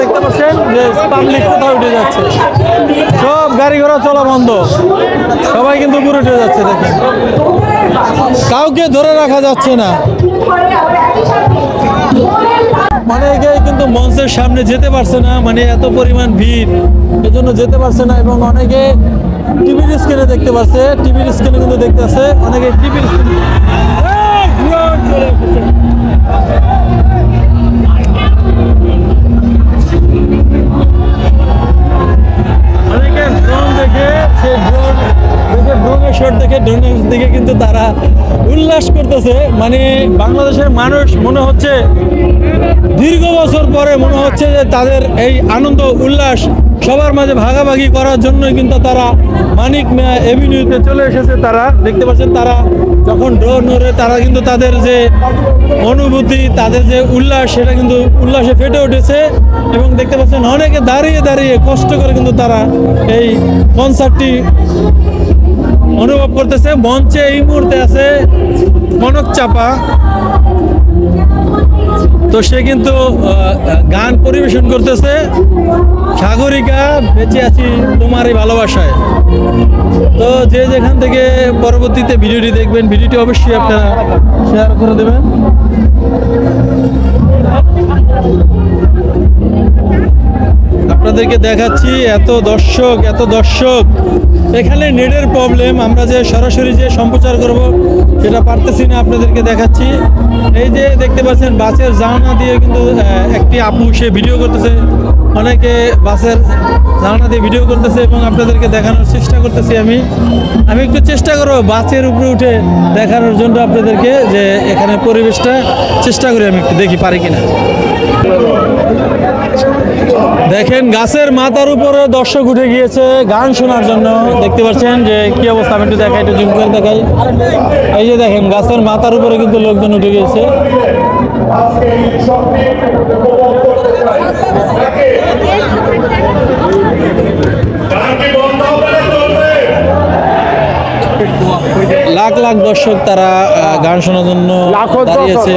দেখতে পাচ্ছেন যে পাবলিক কোথাও উঠে যাচ্ছে, সব গাড়ি ঘোড়া চলা বন্ধ, সবাই কিন্তু উপরে উঠে যাচ্ছে। দেখেন কাউকে ধরে রাখা যাচ্ছে না, অনেকেই কিন্তু মঞ্চের সামনে যেতে পারছে না, মানে এত পরিমাণ ভিড়, এজন্য যেতে পারছে না। এবং অনেকে টিভির স্ক্রিনে দেখতে পাচ্ছে, টিভির স্ক্রিনে কিন্তু দেখতে আছে, অনেকে টিভির স্ক্রিনে অনেকে ড্রোন দেখে, সেই ড্রোন দেখে, ড্রোনের শট দেখে, ড্রোনের দিকে কিন্তু তারা উল্লাস করতেছে। মানে বাংলাদেশের মানুষ মনে হচ্ছে দীর্ঘ বছর পরে মনে হচ্ছে যে তাদের এই আনন্দ উল্লাস সবার মাঝে ভাগাভাগি করার জন্যই কিন্তু তারা মানিক মিয়া এভিনিউতে চলে এসেছে। তারা দেখতে পাচ্ছেন, তারা যখন ড্রোন ওড়ে তারা কিন্তু তাদের যে অনুভূতি, তাদের যে উল্লাস, সেটা কিন্তু উল্লাসে ফেটে উঠেছে। এবং দেখতে পাচ্ছেন অনেকে দাঁড়িয়ে দাঁড়িয়ে কষ্ট করে কিন্তু তারা এই কনসার্টটি অনুভব করতেছে। মঞ্চে এই মুহূর্তে আছে কনক চাপা, তো সে কিন্তু গান পরিবেশন করতেছে, সাগরিকা বেঁচে আছি তোমার এই ভালোবাসায়। তো যে যেখান থেকে পরবর্তীতে ভিডিওটি দেখবেন, ভিডিওটি অবশ্যই আপনারা শেয়ার করে দেবেন। আপনাদেরকে দেখাচ্ছি এত দর্শক, এখানে নেটের প্রবলেম, আমরা যে সরাসরি যে সম্প্রচার করব সেটা পারতেছি না। আপনাদেরকে দেখাচ্ছি, এই যে দেখতে পাচ্ছেন বাসের জানালা দিয়ে কিন্তু একটি আপু সে ভিডিও করতেছে, অনেকে বাসের জানালা দিয়ে ভিডিও করতেছে এবং আপনাদেরকে দেখানোর চেষ্টা করতেছি। আমি একটু চেষ্টা করবো বাসের উপরে উঠে দেখানোর জন্য আপনাদেরকে, যে এখানে পরিবেশটা চেষ্টা করি আমি একটু দেখি পারি কিনা। দেখেন গাছের মাথার উপরে দর্শক উঠে গিয়েছে গান শোনার জন্য। দেখতে পাচ্ছেন যে কি অবস্থা, আমি একটু দেখাই, একটু জুম করে দেখাই। এই যে দেখেন গাছের মাথার উপরে কিন্তু লোকজন উঠে গিয়েছে। লাখ লাখ দর্শক তারা গান শোনার জন্য দাঁড়িয়েছে।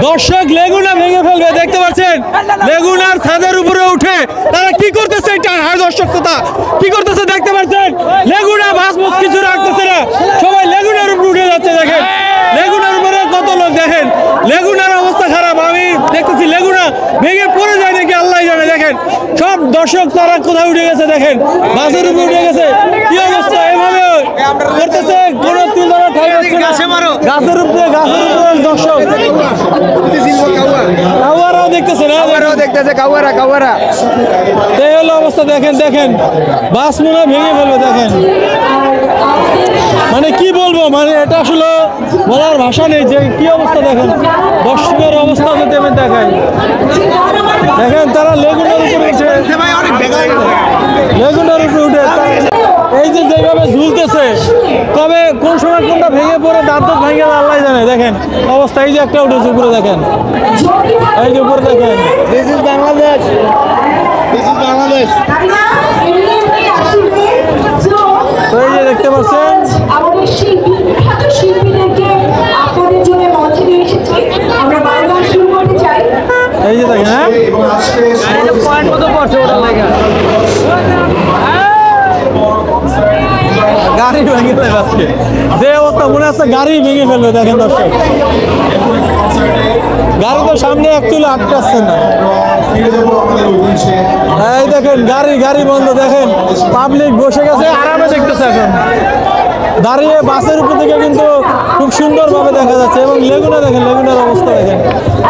দর্শক লেগুনা ভেঙে ফেলবে, দেখতে পাচ্ছেন লেগুনার ছাদের উপরে উঠে তারা কি করতেছে, এটা দর্শক শ্রোতা কি করতেছে দেখতে পাচ্ছেন। লেগুনা ভাসমুস কিছু রাখতেছে না, সবাই লেগুনার উপরে উঠে যাচ্ছে। দেখেন লেগুনার উপরে কত লোক, দেখেন লেগুনার অবস্থা খারাপ, আমি দেখতেছি লেগুনা ভেঙে পড়ে যায় নাকি আল্লাহ জানে। দেখেন সব দর্শক তারা কোথায় উঠে গেছে, দেখেন বাসের উপরে উঠে গেছে। কি অবস্থা এভাবে করতেছে, কোনো তিল ধরা ঠাই হচ্ছে না। গাছের উপরে দর্শক কাউয়ারাও দেখতেছে না, কাউয়ারা এই হলো অবস্থা। দেখেন বাস মনে ভেঙে ফেলবে। দেখেন মানে কি বলবো, মানে এটা আসলে বলার ভাষা নেই যে কি অবস্থা। দেখেন দর্শকের অবস্থা যদি আমি দেখাই, দেখেন তারা লেগুনার উপরে উঠে, লেগুনার উপরে উঠে এই যে যেভাবে ঝুলতেছে, কবে কোন সময় কোনটা ভেঙে পড়ে দাঁত ভেঙে আল্লাহ জানে। দেখেন অবস্থা, এই যে একটা উঠেছে উপরে, দেখেন এই যে উপরে, দেখেন দিস ইজ বাংলাদেশ। তো এই যে দেখতে পাচ্ছেন এই যে দেখেন, হ্যাঁ পয়েন্ট কত পড়ছে ওটা লাগে, গাড়ি ভেঙে ফেলে আজকে যে অবস্থা মনে হচ্ছে গাড়ি ভেঙে ফেলবে। দেখেন দর্শক গাড়ি তো সামনে অ্যাকচুয়ালি আটকাচ্ছে না। এই দেখেন গাড়ি বন্ধ, দেখেন পাবলিক বসে গেছে আরামে দেখতেছে এখন দাঁড়িয়ে। বাসের উপর থেকে কিন্তু খুব সুন্দরভাবে দেখা যাচ্ছে। এবং লেগুনা দেখেন, লেগুনার অবস্থা দেখেন,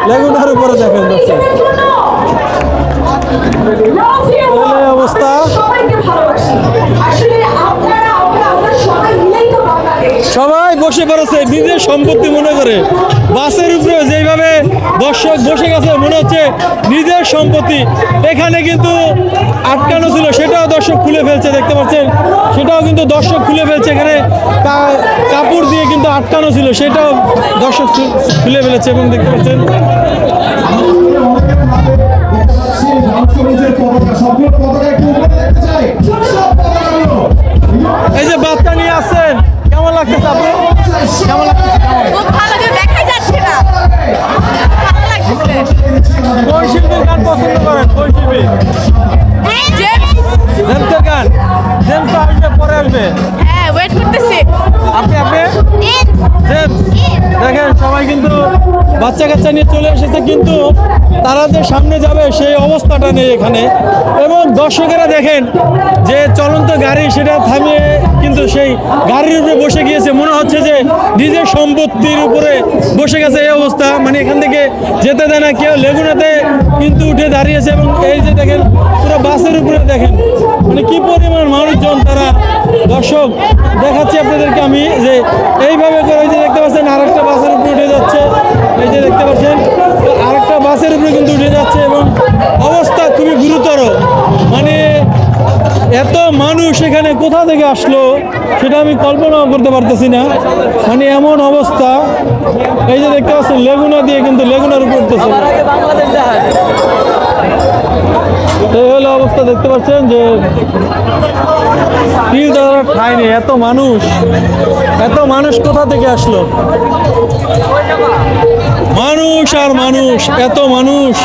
লেগুনার উপরে দেখেন দর্শক অবস্থা। সবাই বসে পড়েছে নিজের সম্পত্তি মনে করে, বাসের উপরে যেভাবে দর্শক বসে গেছে মনে হচ্ছে নিজের সম্পত্তি। এখানে কিন্তু আটকানো ছিল, সেটাও দর্শক খুলে ফেলছে, দেখতে পাচ্ছেন সেটাও কিন্তু দর্শক খুলে ফেলছে। এখানে কাপড় দিয়ে কিন্তু আটকানো ছিল, সেটাও দর্শক খুলে ফেলেছে। এবং দেখতে পাচ্ছেন এই যে বাচ্চা নিয়ে আসছেন, কেমন লাগতেছে আপনি? কেমন লাগতেছে? খুব ভালো, দেখাই যাচ্ছে না, ভালো লাগতেছে। কোন শিল্পী শিল্পীর গান পছন্দ করেন? কোন শিল্পী? জেমসের গান। জেমস আসবে, পরে আসবে। হ্যাঁ, ওয়েট করতেছি। আপনি জেমস দেখেন সবাই কিন্তু বাচ্চা কাচ্চা নিয়ে চলে এসেছে, কিন্তু তারা যে সামনে যাবে সেই অবস্থাটা নেই এখানে। এবং দর্শকেরা দেখেন যে চলন্ত গাড়ি সেটা থামিয়ে কিন্তু সেই গাড়ির উপরে বসে গিয়েছে, মনে হচ্ছে যে নিজের সম্পত্তির উপরে বসে গেছে এই অবস্থা। মানে এখান থেকে যেতে দেয় না কেউ। লেগুনাতে কিন্তু উঠে দাঁড়িয়েছে এবং এই যে দেখেন পুরো বাসের উপরে দেখেন মানে কি পরিমাণ মানুষজন তারা। দর্শক দেখাচ্ছি আপনাদেরকে আমি যে এইভাবে করে এই যে দেখতে পাচ্ছেন আরেকটা বাসের উপরে উঠে যাচ্ছে, এই যে দেখতে পাচ্ছেন আরেকটা বাসের উপরে কিন্তু উঠে যাচ্ছে এবং অবস্থা খুবই গুরুতর। মানে এত মানুষ এখানে কোথা থেকে আসলো সেটা আমি কল্পনাও করতে পারতেছি না। মানে এমন অবস্থা, এই যে দেখতে পাচ্ছেন লেগুনা দিয়ে কিন্তু লেগুনার উপর উঠতেছে। এই হলো অবস্থা, দেখতে পাচ্ছেন যে তিল ধরার ঠাঁই নেই। এত মানুষ কোথা থেকে আসলো? মানুষ আর মানুষ, এত মানুষ।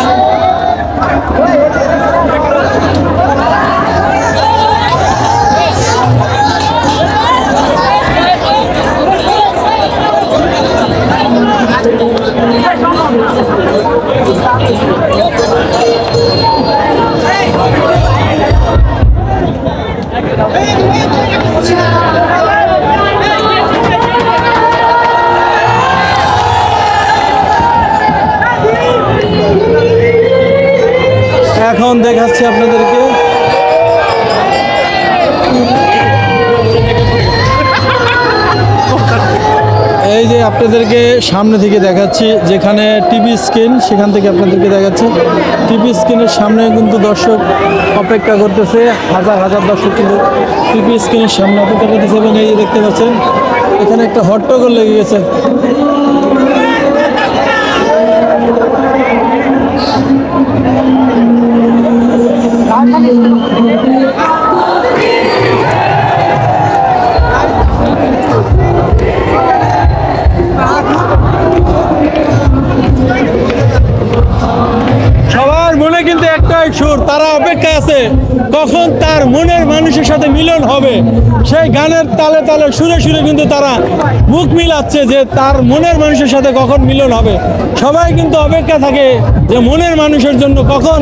এখন দেখাচ্ছি আপনাদেরকে এই যে আপনাদেরকে সামনে থেকে দেখাচ্ছি, যেখানে টিভি স্ক্রিন সেখান থেকে আপনাদেরকে দেখাচ্ছি। টিভি স্ক্রিনের সামনে কিন্তু দর্শক অপেক্ষা করতেছে, হাজার হাজার দর্শক কিন্তু টিভি স্ক্রিনের সামনে অপেক্ষা করতেছে। এবং এই যে দেখতে পাচ্ছেন এখানে একটা হট্টগোল লেগে গেছে। সবার মনে কিন্তু একটাই সুর, তারা অপেক্ষা আছে কখন তার মনের মানুষের সাথে মিলন হবে। সেই গানের তালে তালে সুরে সুরে কিন্তু তারা মুখ মিলাচ্ছে যে তার মনের মানুষের সাথে কখন মিলন হবে। সবাই কিন্তু অপেক্ষা থাকে যে মনের মানুষের জন্য কখন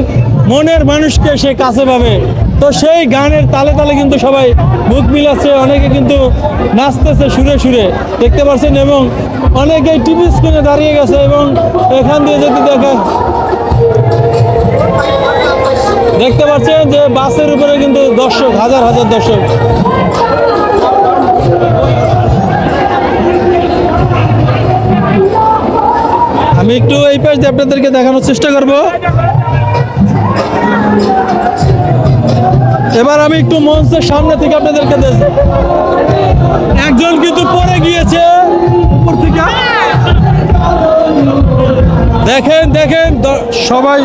মনের মানুষকে সে কাছে পাবে। তো সেই গানের তালে তালে কিন্তু সবাই মুখ মিলাচ্ছে, অনেকে কিন্তু নাচতেছে সুরে সুরে, দেখতে পাচ্ছেন। এবং অনেকেই টিভি স্ক্রিনে দাঁড়িয়ে গেছে এবং এখান দিয়ে যদি দেখতে পাচ্ছেন যে বাসের উপরে কিন্তু দর্শক, হাজার হাজার দর্শক। আমি একটু এই পাশ দিয়ে আপনাদেরকে দেখানোর চেষ্টা করব। এবার আমি একটু মঞ্চের সামনে থেকে আপনাদেরকে দেখছি, একজন কিন্তু পড়ে গিয়েছে উপর থেকে। দেখেন দেখেন সবাই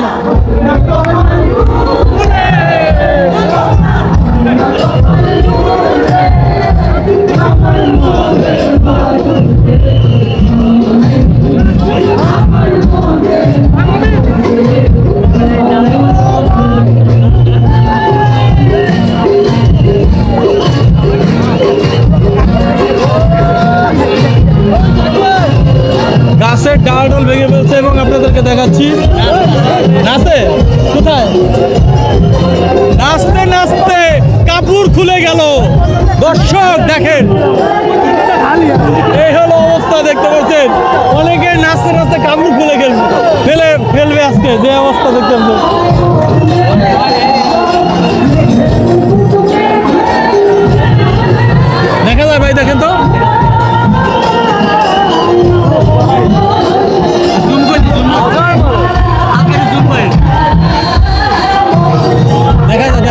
গাছের ডাল ডাল ভেঙে ফেলছে এবং আপনাদেরকে দেখাচ্ছি নাচে কোথায় নাচতে নাচতে কাপড় খুলে গেল। দর্শক দেখেন এই হলো অবস্থা, দেখতে পাচ্ছেন অনেকে নাচতে নাচতে কাপড় খুলে ফেলবে আজকে যে অবস্থা দেখতে পাচ্ছেন। দেখা যায় ভাই, দেখেন তো দেখা যায়, দেখেন তো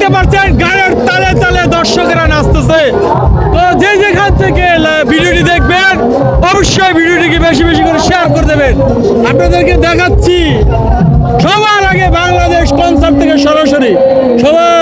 দেখতে পাচ্ছেন গানের তালে তালে দর্শকেরা নাচতেছে। তো যে যেখান থেকে ভিডিওটি দেখবেন অবশ্যই ভিডিওটিকে বেশি বেশি করে শেয়ার করে দেবেন। আপনাদেরকে দেখাচ্ছি সবার আগে বাংলাদেশ কনসার্ট থেকে সরাসরি। সবাই